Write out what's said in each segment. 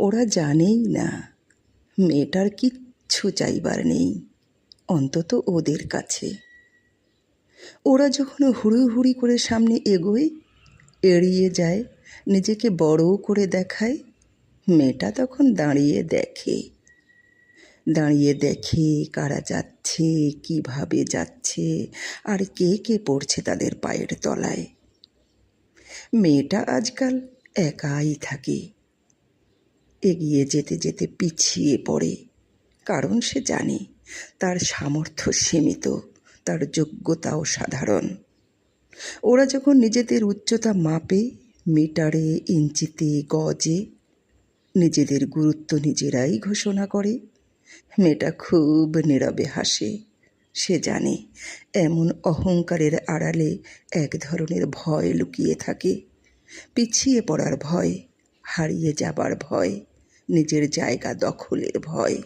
ওরা জানেই না মেয়েটার কিচ্ছু চাইবার নেই, অন্তত ওদের কাছে। ওরা যখন হুড়োহুড়ি করে সামনে এগোয়, এড়িয়ে যায়, নিজেকে বড় করে দেখায়, মেয়েটা তখন দাঁড়িয়ে দেখে কারা যাচ্ছে, কিভাবে যাচ্ছে, আর কে কে পড়ছে তাদের পায়ের তলায়। মেয়েটা আজকাল একাই থাকে, এগিয়ে যেতে যেতে পিছিয়ে পড়ে, কারণ সে জানে তার সামর্থ্য সীমিত, তার যোগ্যতাও সাধারণ। ওরা যখন নিজেদের উচ্চতা মাপে মিটারে, ইঞ্চিতে, গজে, নিজেদের গুরুত্ব নিজেরাই ঘোষণা করে, মেয়েটা খুব নীরবে হাসে। সে জানে এমন অহংকারের আড়ালে এক ধরনের ভয় লুকিয়ে থাকে, পিছিয়ে পড়ার ভয়, হারিয়ে যাবার ভয়, নিজের জায়গা দখলের ভয়।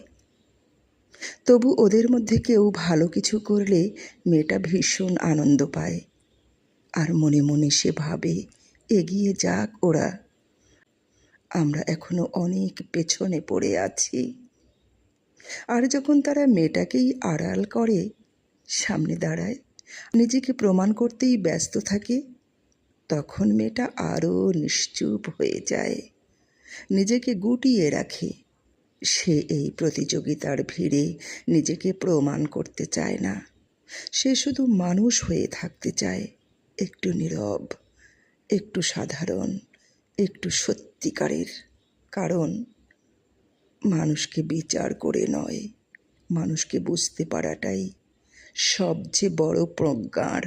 তবু ওদের মধ্যে কেউ ভালো কিছু করলে মেয়েটা ভীষণ আনন্দ পায়, আর মনে মনে সে ভাবে, এগিয়ে যাক ওরা, আমরা এখনো অনেক পেছনে পড়ে আছি। আর যখন তারা মেয়েটাকেই আড়াল করে, সামনে দাঁড়ায়, নিজেকে প্রমাণ করতেই ব্যস্ত থাকে, তখন মেয়েটা আরও নিশ্চুপ হয়ে যায়, নিজেকে গুটিয়ে রাখে। সে এই প্রতিযোগিতার ভিড়ে নিজেকে প্রমাণ করতে চায় না, সে শুধু মানুষ হয়ে থাকতে চায়, একটু নীরব, একটু সাধারণ, একটু সত্যিকারের। কারণ মানুষকে বিচার করে নয়, মানুষকে বুঝতে পারাটাই সবচেয়ে বড় প্রজ্ঞার।